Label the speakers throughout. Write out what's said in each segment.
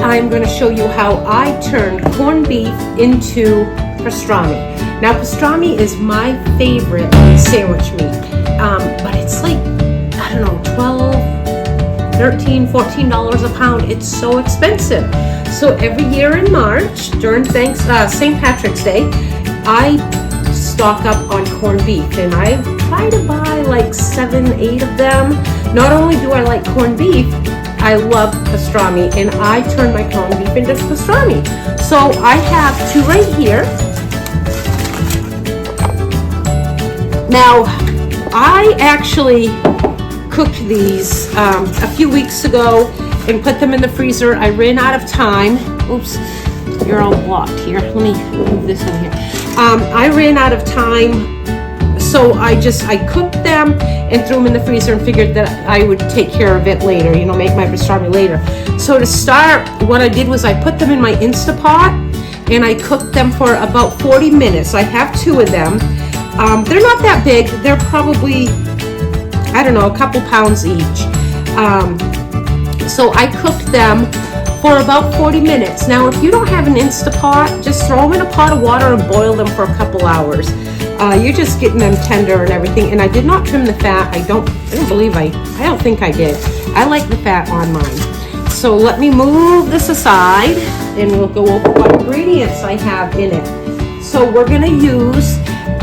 Speaker 1: I'm going to show you how I turned corned beef into pastrami. Now, pastrami is my favorite sandwich meat, but it's like, I don't know, $12, $13, $14 a pound. It's so expensive. So every year in March, during St. Patrick's Day, I stock up on corned beef, and I try to buy like 7, 8 of them. Not only do I like corned beef, I love pastrami, and I turn my corned beef into pastrami. So I have 2 right here. Now, I actually cooked these a few weeks ago and put them in the freezer. I ran out of time. Oops, you're all blocked here. Let me move this in here. I ran out of time, so I cooked them and threw them in the freezer and figured that I would take care of it later, you know, make my pastrami later. So to start, what I did was I put them in my Instapot and I cooked them for about 40 minutes. I have 2 of them. They're not that big. They're probably, I don't know, a couple pounds each. So I cooked them for about 40 minutes. Now, if you don't have an Instapot, just throw them in a pot of water and boil them for a couple hours. You're just getting them tender and everything. And I did not trim the fat. I don't think I did. I like the fat on mine. So let me move this aside and we'll go over what ingredients I have in it. So we're gonna use,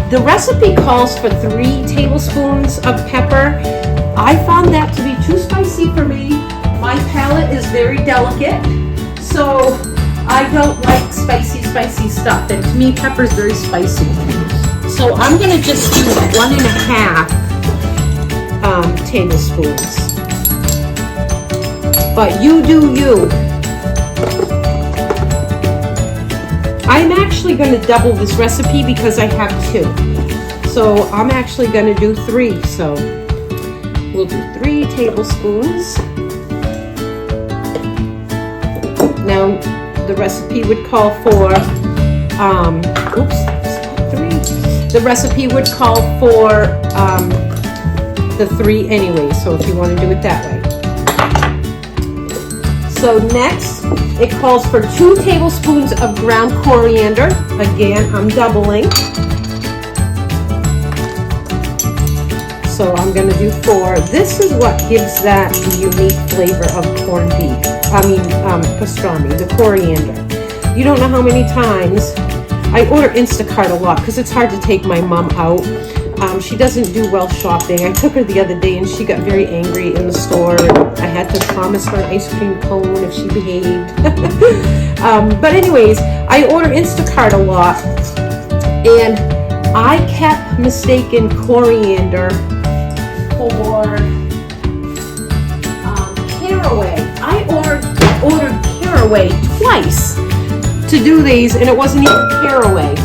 Speaker 1: the recipe calls for 3 tablespoons of pepper. I found that to be too spicy for me. My palate is very delicate, so I don't like spicy stuff. And to me, pepper is very spicy. So I'm gonna just do 1.5 tablespoons. But you do you. I'm actually gonna double this recipe because I have 2. So I'm actually gonna do 3. So we'll do 3 tablespoons. Now, the recipe would call for, the recipe would call for the 3 anyway, so if you want to do it that way. So next, it calls for 2 tablespoons of ground coriander. Again, I'm doubling. So I'm going to do 4. This is what gives that unique flavor of corned beef. Pastrami, the coriander. You don't know how many times I order Instacart a lot because it's hard to take my mom out. She doesn't do well shopping. I took her the other day and she got very angry in the store. I had to promise her an ice cream cone if she behaved. But anyways, I order Instacart a lot, and I kept mistaking coriander for caraway. I ordered caraway twice to do these, and it wasn't even caraway.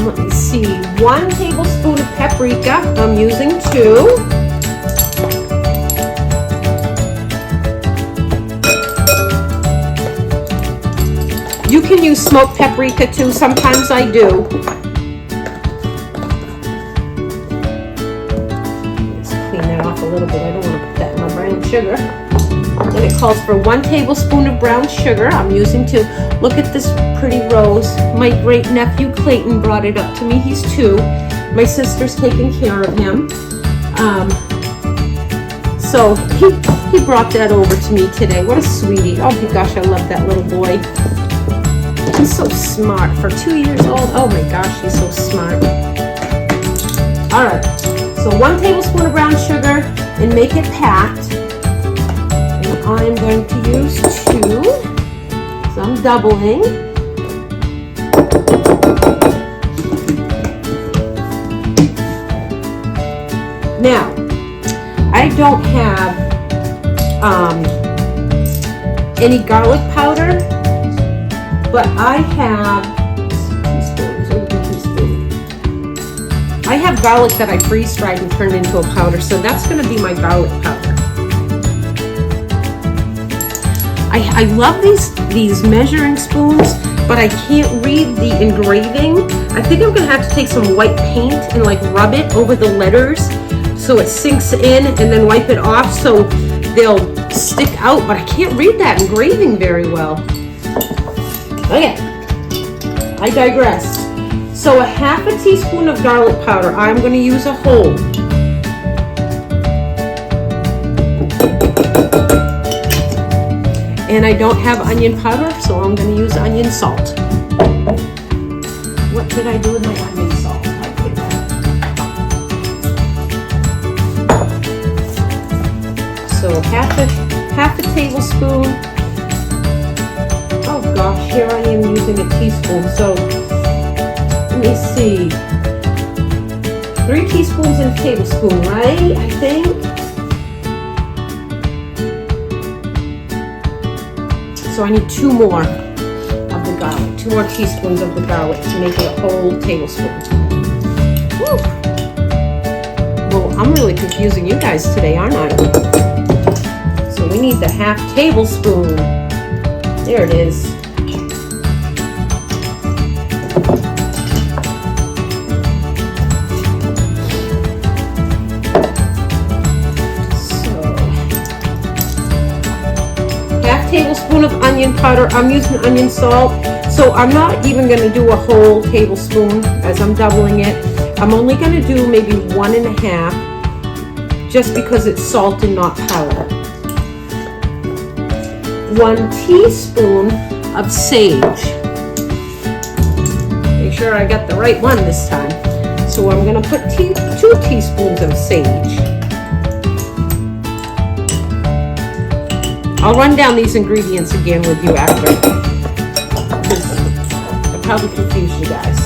Speaker 1: Let me see, 1 tablespoon of paprika. I'm using 2. You can use smoked paprika too. Sometimes I do. Let's clean that off a little bit. I don't want to put that in my brown sugar. And it calls for 1 tablespoon of brown sugar. I'm using 2. Look at this pretty rose. My great nephew Clayton brought it up to me. He's 2. My sister's taking care of him. So he brought that over to me today. What a sweetie. Oh my gosh, I love that little boy. He's so smart for 2 years old. Oh my gosh, he's so smart. All right, so 1 tablespoon of brown sugar and make it packed. And I'm going to use 2, so I'm doubling. Now, I don't have any garlic powder, but I have I have garlic that I freeze-dried and turned into a powder, so that's going to be my garlic powder. I love these measuring spoons, but I can't read the engraving. I think I'm going to have to take some white paint and like rub it over the letters so it sinks in, and then wipe it off. So they'll stick out, but I can't read that engraving very well. Okay, I digress. So a half a teaspoon of garlic powder. I'm going to use a whole. And I don't have onion powder, so I'm going to use onion salt. What did I do with my onion salt? I put that. So half a tablespoon. Oh gosh, here I am using a teaspoon. So let me see. 3 teaspoons in a tablespoon, right? I think. So I need 2 more of the garlic, 2 more teaspoons of the garlic to make it a whole tablespoon. Woo. Well, I'm really confusing you guys today, aren't I? So we need the half tablespoon. There it is. Tablespoon of onion powder. I'm using onion salt, so I'm not even going to do a whole tablespoon as I'm doubling it. I'm only going to do maybe 1.5, just because it's salt and not powder. 1 teaspoon of sage. Make sure I got the right one this time. So I'm going to put 2 teaspoons of sage. I'll run down these ingredients again with you after, because I'll probably confuse you guys.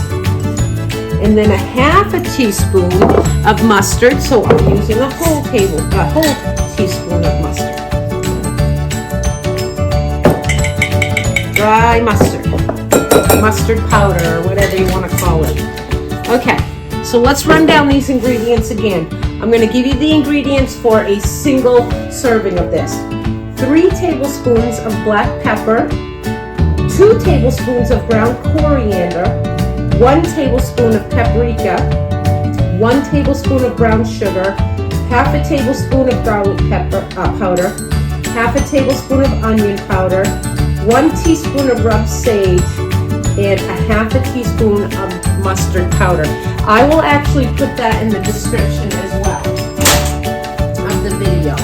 Speaker 1: And then a half a teaspoon of mustard, so I'm using a whole teaspoon of mustard. Dry mustard, mustard powder, or whatever you want to call it. Okay, so let's run down these ingredients again. I'm going to give you the ingredients for a single serving of this. 3 tablespoons of black pepper, 2 tablespoons of ground coriander, 1 tablespoon of paprika, 1 tablespoon of brown sugar, half a tablespoon of garlic powder, half a tablespoon of onion powder, 1 teaspoon of rubbed sage, and a half a teaspoon of mustard powder. I will actually put that in the description as well of the video.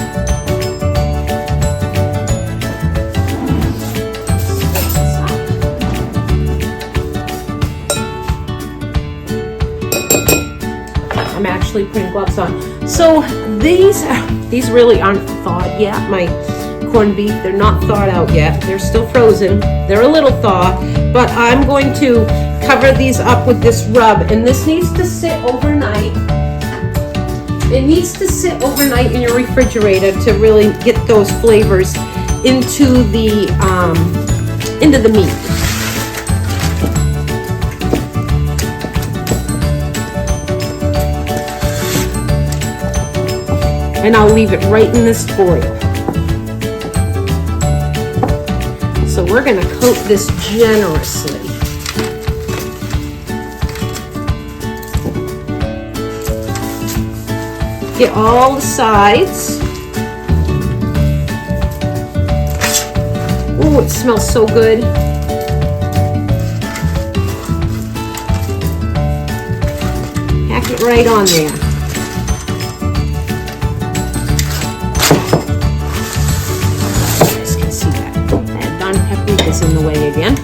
Speaker 1: I'm actually putting gloves on. So these really aren't thawed yet. My corned beef, they're not thawed out yet. They're still frozen. They're a little thawed, but I'm going to cover these up with this rub, and this needs to sit overnight. It needs to sit overnight in your refrigerator to really get those flavors into the meat. And I'll leave it right in this foil. So we're going to coat this generously. Get all the sides. Ooh, it smells so good. Pack it right on there. In the way again.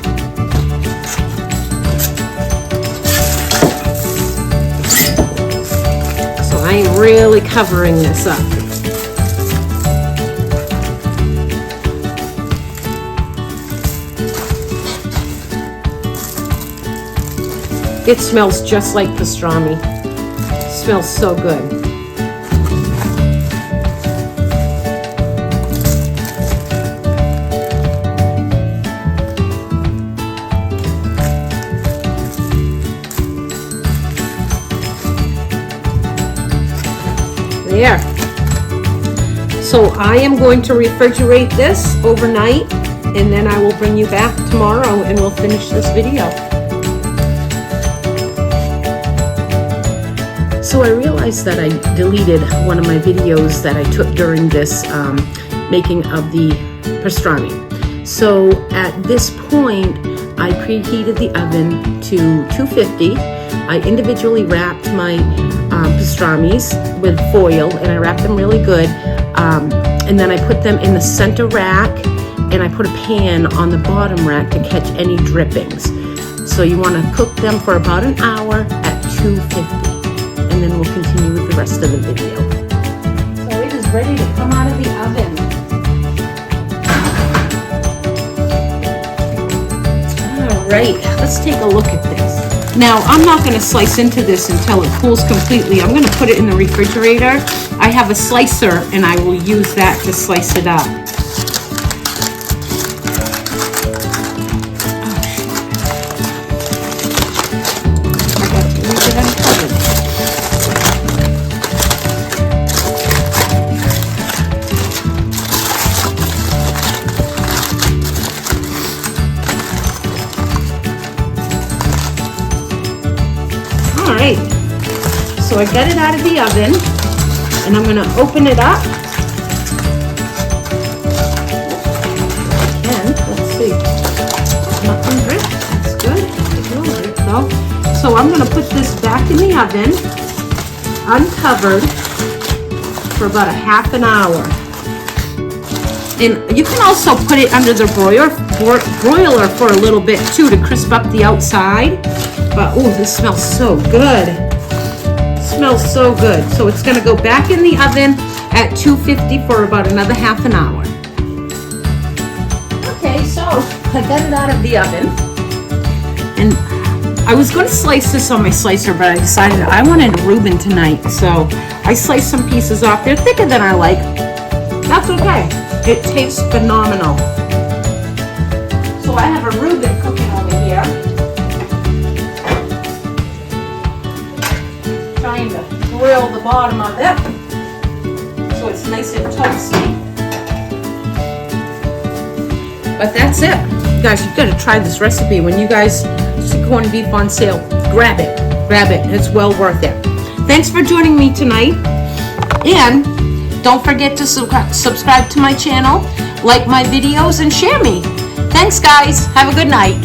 Speaker 1: So I am really covering this up. It smells just like pastrami. It smells so good. There. So I am going to refrigerate this overnight, and then I will bring you back tomorrow and we'll finish this video. So I realized that I deleted one of my videos that I took during this making of the pastrami. So at this point, I preheated the oven to 250. I individually wrapped my pastramis with foil, and I wrapped them really good. And then I put them in the center rack, and I put a pan on the bottom rack to catch any drippings. So you want to cook them for about an hour at 250. And then we'll continue with the rest of the video. So it is ready to come out of the oven. All right, let's take a look at this. Now, I'm not going to slice into this until it cools completely. I'm going to put it in the refrigerator. I have a slicer, and I will use that to slice it up. Alright, so I got it out of the oven, and I'm going to open it up. And let's see, nothing dripped. That's good. There's no drip though. So I'm going to put this back in the oven, uncovered, for about a half an hour. And you can also put it under the broiler for a little bit too to crisp up the outside. But oh, this smells so good. It smells so good. So it's going to go back in the oven at 250 for about another half an hour. Okay, so I got it out of the oven. And I was going to slice this on my slicer, but I decided I wanted a Reuben tonight. So I sliced some pieces off. They're thicker than I like. That's okay. It tastes phenomenal. So I have a Reuben cooking over here. Trying to grill the bottom of it so it's nice and toasty. But that's it. You guys, you've got to try this recipe. When you guys see corned beef on sale, grab it. Grab it. It's well worth it. Thanks for joining me tonight. And don't forget to subscribe to my channel, like my videos, and share me. Thanks, guys. Have a good night.